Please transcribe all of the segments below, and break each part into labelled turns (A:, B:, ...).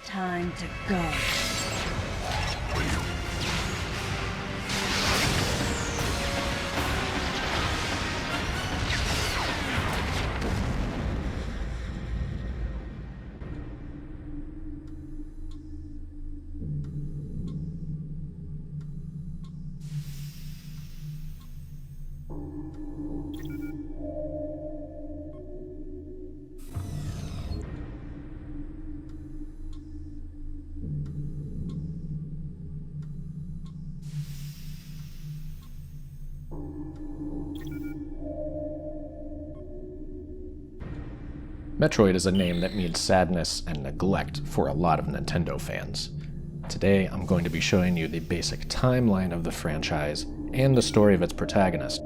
A: Time to go.
B: Metroid is a name that means sadness and neglect for a lot of Nintendo fans. Today, I'm going to be showing you the basic timeline of the franchise and the story of its protagonist.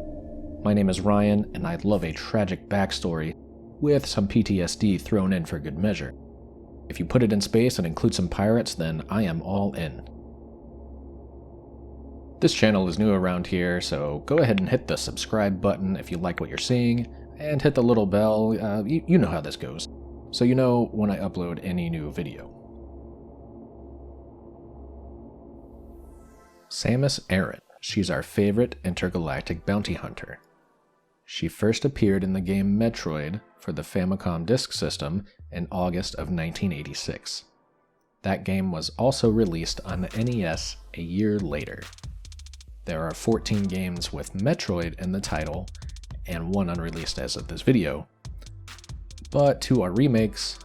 B: My name is Ryan, and I love a tragic backstory with some PTSD thrown in for good measure. If you put it in space and include some pirates, then I am all in. This channel is new around here, so go ahead and hit the subscribe button if you like what you're seeing, and hit the little bell. You know how this goes, so you know when I upload any new video. Samus Aran. She's our favorite intergalactic bounty hunter. She first appeared in the game Metroid for the Famicom Disk System in August of 1986. That game was also released on the NES a year later. There are 14 games with Metroid in the title, and one unreleased as of this video. But two are remakes.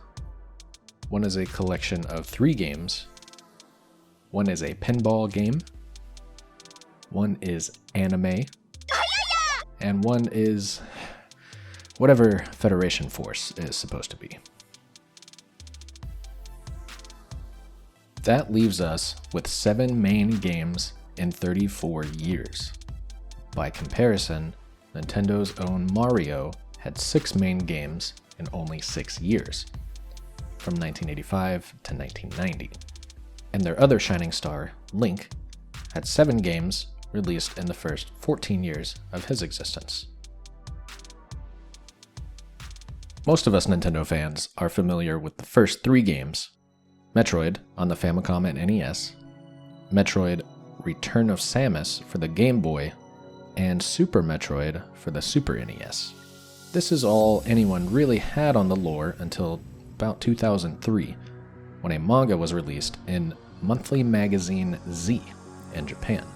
B: One is a collection of 3 games. One is a pinball game. One is anime. And one is whatever Federation Force is supposed to be. That leaves us with 7 main games in 34 years. By comparison, Nintendo's own Mario had 6 main games in only 6 years, from 1985 to 1990. And their other shining star, Link, had 7 games released in the first 14 years of his existence. Most of us Nintendo fans are familiar with the first 3 games: Metroid on the Famicom and NES, Metroid Return of Samus for the Game Boy, and Super Metroid for the Super NES. This is all anyone really had on the lore until about 2003, when a manga was released in monthly magazine Z in Japan.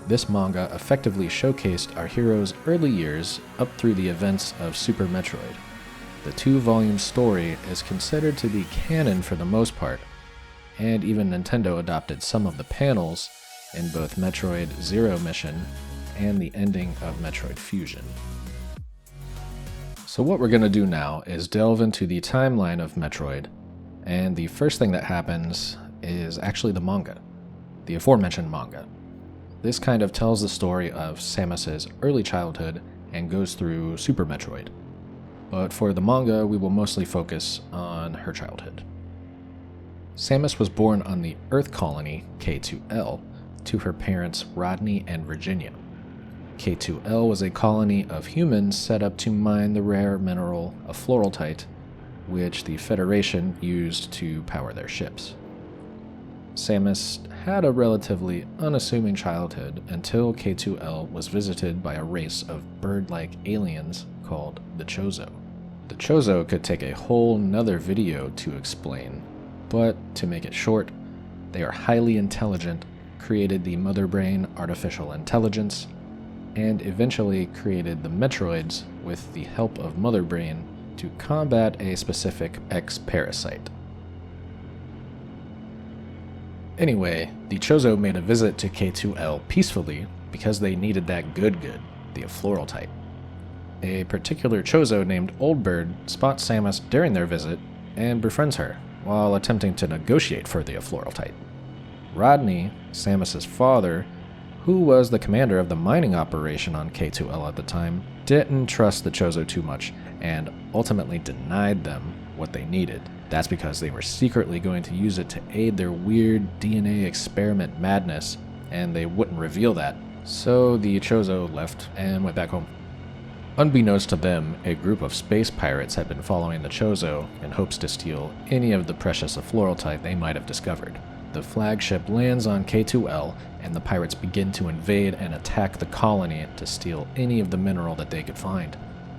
B: This manga effectively showcased our hero's early years up through the events of Super Metroid. The 2-volume story is considered to be canon for the most part, and even Nintendo adopted some of the panels in both Metroid Zero Mission and the ending of Metroid Fusion. So what we're going to do now is delve into the timeline of Metroid, and the first thing that happens is actually the manga, the aforementioned manga. This kind of tells the story of Samus's early childhood and goes through Super Metroid. But for the manga, we will mostly focus on her childhood. Samus was born on the Earth colony K2L to her parents Rodney and Virginia. K2L was a colony of humans set up to mine the rare mineral afloraltite, which the Federation used to power their ships. Samus had a relatively unassuming childhood until K2L was visited by a race of bird-like aliens called the Chozo. The Chozo could take a whole nother video to explain, but to make it short, they are highly intelligent, created the Mother Brain artificial intelligence, and eventually created the Metroids with the help of Mother Brain to combat a specific X-parasite. Anyway, the Chozo made a visit to K2L peacefully because they needed that good, the afloraltite. A particular Chozo named Old Bird spots Samus during their visit and befriends her while attempting to negotiate for the afloraltite. Rodney, Samus's father, who was the commander of the mining operation on K2L at the time, didn't trust the Chozo too much and ultimately denied them what they needed. That's because they were secretly going to use it to aid their weird DNA experiment madness, and they wouldn't reveal that. So the Chozo left and went back home. Unbeknownst to them, a group of space pirates had been following the Chozo in hopes to steal any of the precious effloraltite they might have discovered. The flagship lands on K2L, and the pirates begin to invade and attack the colony to steal any of the mineral that they could find.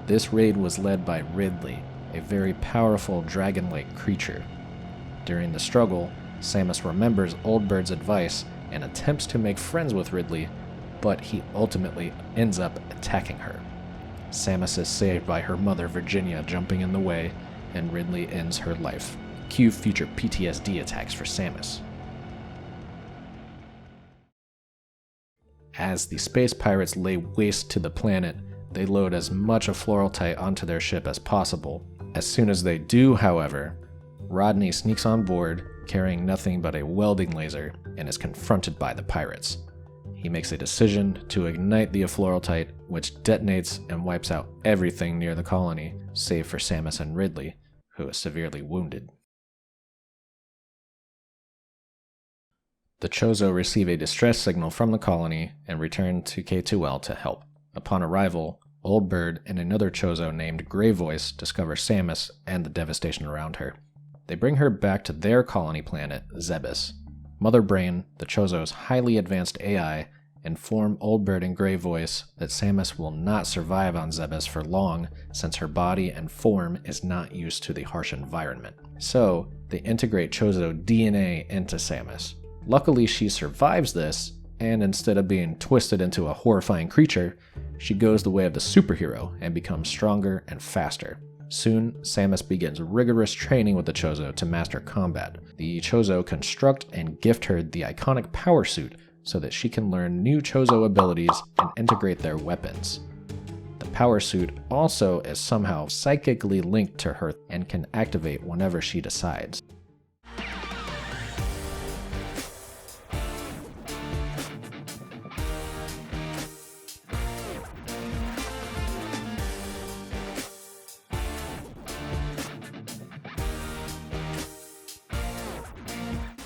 B: This raid was led by Ridley, a very powerful dragon-like creature. During the struggle, Samus remembers Old Bird's advice and attempts to make friends with Ridley, but he ultimately ends up attacking her. Samus is saved by her mother Virginia jumping in the way, and Ridley ends her life. Cue future PTSD attacks for Samus. As the space pirates lay waste to the planet, they load as much effloraltite onto their ship as possible. As soon as they do, however, Rodney sneaks on board, carrying nothing but a welding laser, and is confronted by the pirates. He makes a decision to ignite the effloraltite, which detonates and wipes out everything near the colony, save for Samus and Ridley, who is severely wounded. The Chozo receive a distress signal from the colony and return to K2L to help. Upon arrival, Old Bird and another Chozo named Grey Voice discover Samus and the devastation around her. They bring her back to their colony planet, Zebes. Mother Brain, the Chozo's highly advanced AI, inform Old Bird and Grey Voice that Samus will not survive on Zebes for long since her body and form is not used to the harsh environment. So, they integrate Chozo DNA into Samus. Luckily, she survives this, and instead of being twisted into a horrifying creature, she goes the way of the superhero and becomes stronger and faster. Soon, Samus begins rigorous training with the Chozo to master combat. The Chozo construct and gift her the iconic power suit so that she can learn new Chozo abilities and integrate their weapons. The power suit also is somehow psychically linked to her and can activate whenever she decides.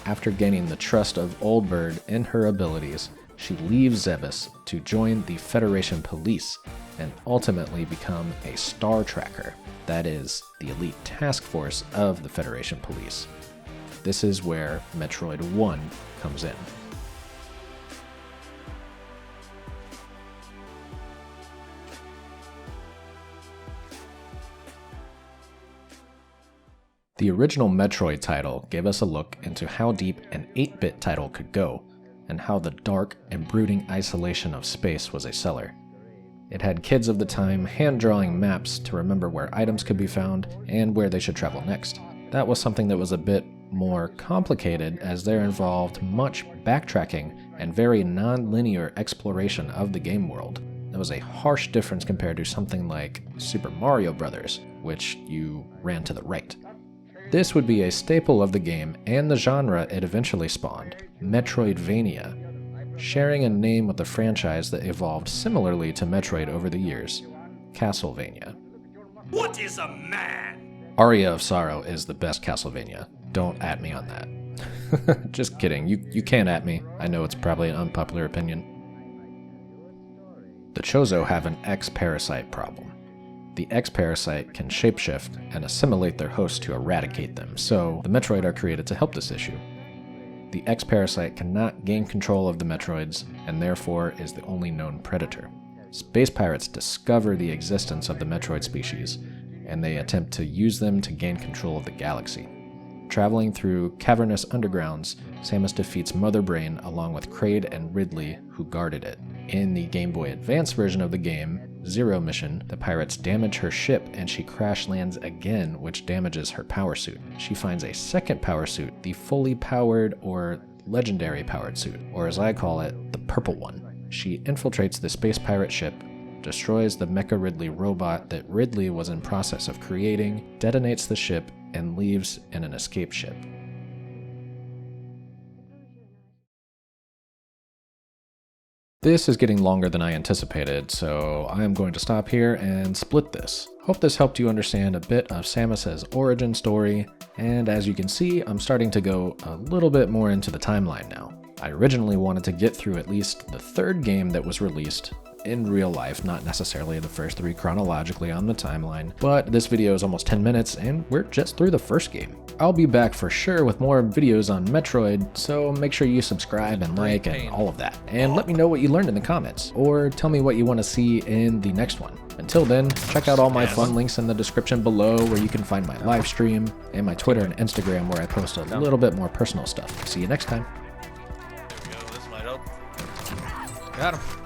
B: After gaining the trust of Old Bird and her abilities, she leaves Zebes to join the Federation Police and ultimately become a Star Tracker, that is, the elite task force of the Federation Police. This is where Metroid 1 comes in. The original Metroid title gave us a look into how deep an 8-bit title could go, and how the dark and brooding isolation of space was a seller. It had kids of the time hand-drawing maps to remember where items could be found and where they should travel next. That was something that was a bit more complicated, as there involved much backtracking and very non-linear exploration of the game world. There was a harsh difference compared to something like Super Mario Bros., which you ran to the right. This would be a staple of the game and the genre it eventually spawned, Metroidvania, sharing a name with a franchise that evolved similarly to Metroid over the years, Castlevania.
A: What is a man?
B: Aria of Sorrow is the best Castlevania. Don't at me on that. Just kidding, you can't at me. I know it's probably an unpopular opinion. The Chozo have an X-parasite problem. The X-parasite can shapeshift and assimilate their host to eradicate them, so the Metroid are created to help this issue. The X-parasite cannot gain control of the Metroids, and therefore is the only known predator. Space pirates discover the existence of the Metroid species, and they attempt to use them to gain control of the galaxy. Traveling through cavernous undergrounds, Samus defeats Mother Brain along with Kraid and Ridley, who guarded it. In the Game Boy Advance version of the game, Zero Mission, the pirates damage her ship and she crash lands again, which damages her power suit. She finds a second power suit, the fully powered or legendary powered suit, or as I call it, the purple one. She infiltrates the space pirate ship, destroys the Mecha Ridley robot that Ridley was in process of creating, detonates the ship, and leaves in an escape ship. This is getting longer than I anticipated, so I am going to stop here and split this. Hope this helped you understand a bit of Samus's origin story, and as you can see, I'm starting to go a little bit more into the timeline now. I originally wanted to get through at least the third game that was released in real life, not necessarily the first 3 chronologically on the timeline, but this video is almost 10 minutes and we're just through the first game. I'll be back for sure with more videos on Metroid, so make sure you subscribe and like and all of that. And let me know what you learned in the comments, or tell me what you want to see in the next one. Until then, check out all my fun links in the description below where you can find my live stream, and my Twitter and Instagram where I post a little bit more personal stuff. See you next time.
C: There we go, this might help.
D: Got him.